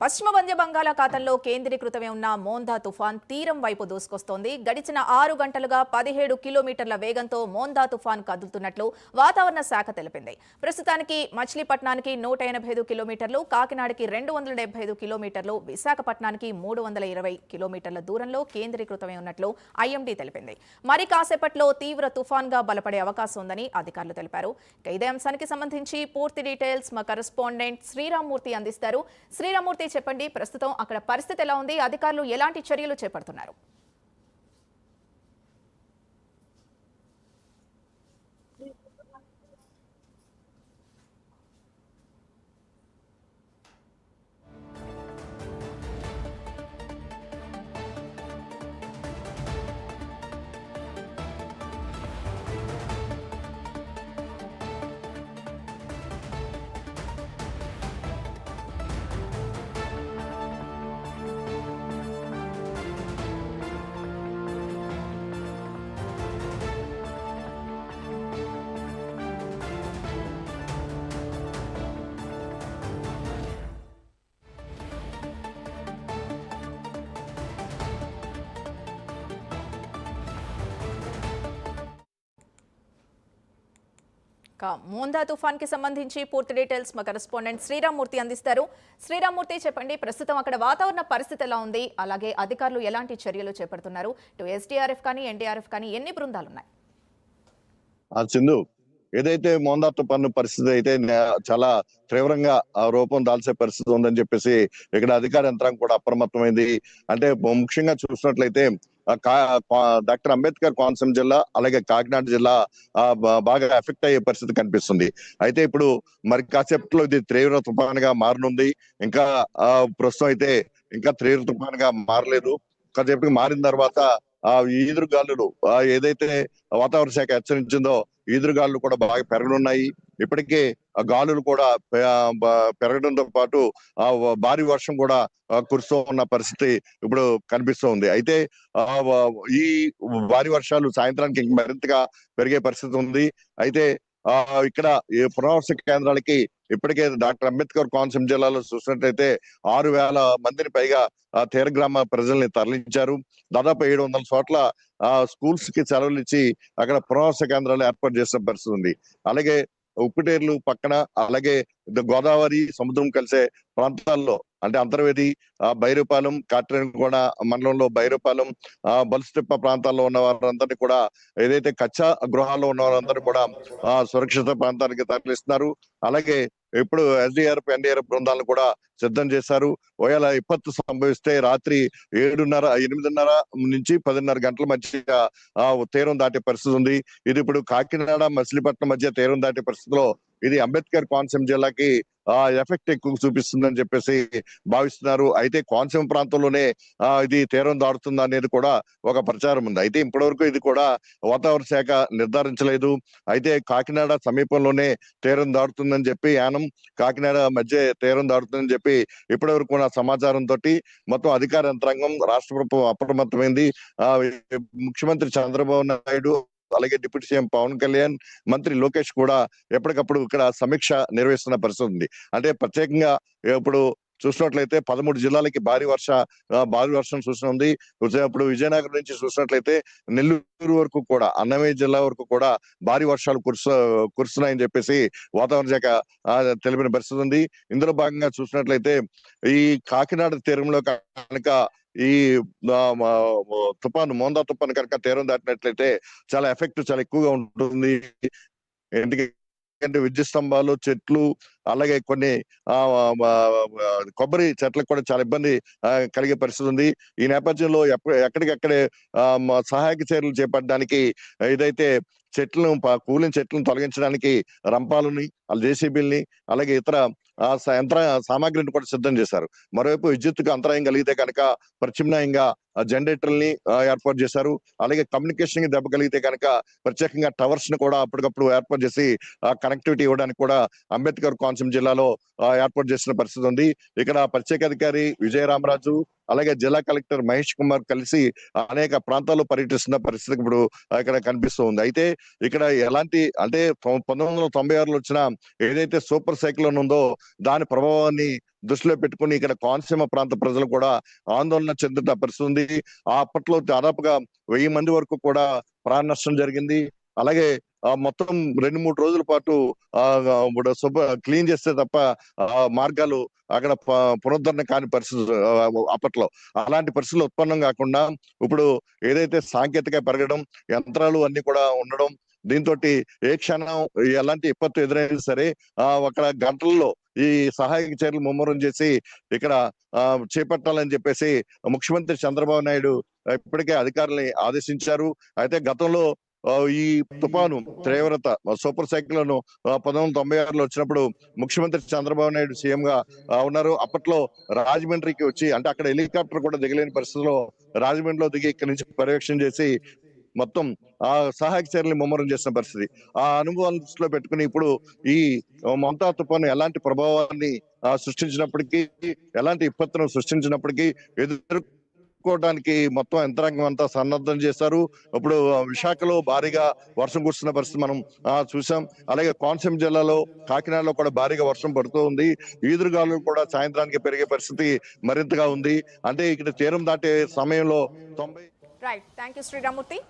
పశ్చిమ మధ్య బంగాళాఖాతంలో కేంద్రీకృతమై ఉన్న మోందా తుఫాన్ తీరం వైపు దూసుకొస్తోంది. గడిచిన 6 గంటలుగా 17 కిలోమీటర్ల వేగంతో మోందా తుఫాన్ కదులుతున్నట్లు వాతావరణ శాఖ తెలిపింది. ప్రస్తుతానికి మచిలీపట్నానికి 185 కిలోమీటర్లు, కాకినాడకి 275 కిలోమీటర్లు, విశాఖపట్నానికి 320 కిలోమీటర్ల దూరంలో కేంద్రీకృతమై ఉన్నట్లు ఐఎండీ తెలిపింది. మరి కాసేపట్లో తీవ్ర తుఫాన్గా బలపడే అవకాశం ఉందని అధికారులు తెలిపారు. ఇదే అంశానికి సంబంధించి పూర్తి డీటెయిల్స్ మా కరెస్పాండెంట్ శ్రీరామ్మూర్తి అందిస్తారు. శ్రీరామ్మూర్తి, చెప్పండి, ప్రస్తుతం అక్కడ పరిస్థితి ఎలా ఉంది? అధికారులు ఎలాంటి చర్యలు చేపడుతున్నారు? మోందా తుఫాన్ కి సంబంధించి పూర్తి డీటెయిల్స్ మా కరెస్పాండెంట్ శ్రీరామ్మూర్తి అందిస్తారు. శ్రీరామ్మూర్తి, చెప్పండి, ప్రస్తుతం అక్కడ వాతావరణ పరిస్థితి ఎలా ఉంది? అలాగే అధికారులు ఎలాంటి చర్యలు చేపడుతున్నారు? ఇటు ఎస్డీఆర్ఎఫ్ కానీ ఎన్డీఆర్ఎఫ్ కానీ ఎన్ని బృందాలు ఉన్నాయి? సింధు, ఏదైతే మోందా తుఫాను పరిస్థితి అయితే చాలా తీవ్రంగా రూపం దాల్చే పరిస్థితి ఉందని చెప్పేసి ఇక్కడ అధికార యంత్రాంగం కూడా అప్రమత్తమైంది. అంటే ముఖ్యంగా చూసినట్లయితే డాక్టర్ అంబేద్కర్ కోనసీమ జిల్లా అలాగే కాకినాడ జిల్లా బాగా ఎఫెక్ట్ అయ్యే పరిస్థితి కనిపిస్తుంది. అయితే ఇప్పుడు మరి కాసేపట్లో ఇది తీవ్ర తుఫానుగా మారనుంది. ఇంకా ప్రస్తుతం అయితే ఇంకా తీవ్ర తుఫానుగా మారలేదు. కాసేపటికి మారిన తర్వాత ఈదురుగాలులు ఏదైతే వాతావరణ శాఖ హెచ్చరించిందో ఈదురుగాలులు కూడా బాగా పెరగనున్నాయి. ఇప్పటికే గాలులు కూడా పెరగడంతో పాటు భారీ వర్షం కూడా కురుస్తూ ఉన్న పరిస్థితి ఇప్పుడు కనిపిస్తూ ఉంది. అయితే ఈ భారీ వర్షాలు సాయంత్రానికి మరింతగా పెరిగే పరిస్థితి ఉంది. అయితే ఇక్కడ పునరావాస కేంద్రాలకి ఇప్పటికే డాక్టర్ అంబేద్కర్ కోనసీమ జిల్లాలో చూసినట్లయితే 6,000 మందిని పైగా తీర గ్రామ ప్రజల్ని తరలించారు. దాదాపు 700 చోట్ల స్కూల్స్ కి సెలవులు ఇచ్చి అక్కడ పునరావాస కేంద్రాలు ఏర్పాటు చేసిన పరిస్థితి ఉంది. అలాగే ఉప్పుటేర్లు పక్కన, అలాగే గోదావరి సముద్రం కలిసే ప్రాంతాల్లో అంటే అంతర్వేది, బైరుపాలెం, కాట్రేనికోణ మండలంలో బైరుపాలెం, బలుస్తిప్ప ప్రాంతాల్లో ఉన్న వారందరినీ కూడా ఏదైతే కచ్చా గృహాల్లో ఉన్న వారందరూ కూడా సురక్షిత ప్రాంతానికి తరలిస్తున్నారు. అలాగే ఇప్పుడు ఎస్డీఆర్ఎఫ్ ఎన్డీఆర్ఎఫ్ బృందాలను కూడా సిద్ధం చేశారు. ఒకవేళ విపత్తు సంభవిస్తే రాత్రి 8:30 నుంచి 10:30 గంటల మధ్య తీరం దాటే పరిస్థితి ఉంది. ఇది ఇప్పుడు కాకినాడ మచిలీపట్నం మధ్య తీరం దాటే పరిస్థితిలో ఇది అంబేద్కర్ కోనసీమ జిల్లాకి ఎఫెక్ట్ ఎక్కువ చూపిస్తుందని చెప్పేసి భావిస్తున్నారు. అయితే కోనసీమ ప్రాంతంలోనే ఇది తీరం దాడుతుంది అనేది కూడా ఒక ప్రచారం ఉంది. అయితే ఇప్పటివరకు ఇది కూడా వాతావరణ శాఖ నిర్ధారించలేదు. అయితే కాకినాడ సమీపంలోనే తీరం దాడుతుందని చెప్పి, యానం కాకినాడ మధ్య తీరం దాడుతుందని చెప్పి ఇప్పటి వరకు ఉన్న సమాచారంతో మొత్తం అధికార యంత్రాంగం రాష్ట్ర ప్రభుత్వం అప్రమత్తమైంది. ముఖ్యమంత్రి చంద్రబాబు నాయుడు అలాగే డిప్యూటీ సీఎం పవన్ కళ్యాణ్, మంత్రి లోకేష్ కూడా ఎప్పటికప్పుడు ఇక్కడ సమీక్ష నిర్వహిస్తున్న పరిస్థితి ఉంది. అంటే ప్రత్యేకంగా ఇప్పుడు చూసినట్లయితే 13 జిల్లాలకి భారీ వర్షం సూచన ఉంది. ఇప్పుడు విజయనగరం నుంచి చూసినట్లయితే నెల్లూరు వరకు కూడా, అన్నమయ్య జిల్లా వరకు కూడా భారీ వర్షాలు కురుస్తున్నాయని చెప్పేసి వాతావరణ శాఖ తెలిపిన పరిస్థితి ఉంది. ఇందులో భాగంగా చూసినట్లయితే ఈ కాకినాడ తీరంలో కనుక ఈ మోందా తుఫాను కనుక తీరం దాటినట్లయితే చాలా ఎఫెక్ట్ చాలా ఎక్కువగా ఉంటుంది. ఎందుకంటే విద్యుత్ స్తంభాలు, చెట్లు, అలాగే కొన్ని కొబ్బరి చెట్లకు కూడా చాలా ఇబ్బంది కలిగే పరిస్థితి ఉంది. ఈ నేపథ్యంలో ఎక్కడికక్కడే సహాయక చర్యలు చేపట్టడానికి ఏదైతే కూలిన చెట్లను తొలగించడానికి రంపాలని, జేసీబీలని, అలాగే ఇతర యంత్ర సామాగ్రిని కూడా సిద్ధం చేశారు. మరోవైపు విద్యుత్తుకు అంతరాయం కలిగితే కనుక ప్రత్యామ్నాయంగా జనరేటర్ని ఏర్పాటు చేశారు. అలాగే కమ్యూనికేషన్ కి దెబ్బ కలిగితే కనుక ప్రత్యేకంగా టవర్స్ ని కూడా అప్పటికప్పుడు ఏర్పాటు చేసి కనెక్టివిటీ ఇవ్వడానికి కూడా అంబేద్కర్ కోనసీమ జిల్లాలో ఏర్పాటు చేసిన పరిస్థితి ఉంది. ఇక్కడ ప్రత్యేక అధికారి విజయరామరాజు, అలాగే జిల్లా కలెక్టర్ మహేష్ కుమార్ కలిసి అనేక ప్రాంతాల్లో పర్యటిస్తున్న పరిస్థితి ఇప్పుడు ఇక్కడ కనిపిస్తూ ఉంది. అయితే ఇక్కడ ఎలాంటి అంటే 1996లో వచ్చిన ఏదైతే సూపర్ సైక్లోన్ ఉందో దాని ప్రభావాన్ని దృష్టిలో పెట్టుకుని ఇక్కడ కోనసీమ ప్రాంత ప్రజలు కూడా ఆందోళన చెందుతున్న పరిస్థితి ఉంది. అప్పట్లో దాదాపుగా 1000 మంది వరకు కూడా ప్రాణ నష్టం జరిగింది. అలాగే మొత్తం 2-3 రోజుల పాటు క్లీన్ చేస్తే తప్ప మార్గాలు అక్కడ పునరుద్ధరణ కాని పరిస్థితి అప్పట్లో. అలాంటి పరిస్థితులు ఉత్పన్నం కాకుండా ఇప్పుడు ఏదైతే సాంకేతిక పెరగడం, యంత్రాలు అన్ని కూడా ఉండడం, దీంతో ఏ క్షణం ఎలాంటి విపత్తు ఎదురైనా సరే ఒక గంటల్లో ఈ సహాయక చర్యలు ముమ్మరం చేసి ఇక్కడ చేపట్టాలని చెప్పేసి ముఖ్యమంత్రి చంద్రబాబు నాయుడు ఇప్పటికే అధికారుల్ని ఆదేశించారు. అయితే గతంలో ఈ తుఫాను తీవ్రత సూపర్ సైక్లోన్ 1996లో వచ్చినప్పుడు ముఖ్యమంత్రి చంద్రబాబు నాయుడు సీఎం గా ఉన్నారు. అప్పట్లో రాజమండ్రికి వచ్చి అంటే అక్కడ హెలికాప్టర్ కూడా దిగలేని పరిస్థితిలో రాజమండ్రిలో దిగి ఇక్కడి నుంచి పర్యవేక్షణ చేసి మొత్తం ఆ సహాయక చర్యలు ముమ్మరం చేసిన పరిస్థితి. ఆ అనుభవాన్ని దృష్టిలో పెట్టుకుని ఇప్పుడు ఈ మొంతా తుఫాను ఎలాంటి ప్రభావాన్ని సృష్టించినప్పటికీ, ఎలాంటి విపత్తును సృష్టించినప్పటికీ ఎదుర్కోవడానికి మొత్తం యంత్రాంగం అంతా సన్నద్ధం చేశారు. ఇప్పుడు విశాఖలో భారీగా వర్షం కురుస్తున్న పరిస్థితి మనం చూసాం. అలాగే కోనసీమ జిల్లాలో, కాకినాడలో కూడా భారీగా వర్షం పడుతూ ఉంది. ఈదురుగాలు కూడా సాయంత్రానికి పెరిగే పరిస్థితి మరింతగా ఉంది. అంటే ఇక్కడ తీరం దాటే సమయంలో 90. Right, thank you Sriramurthy.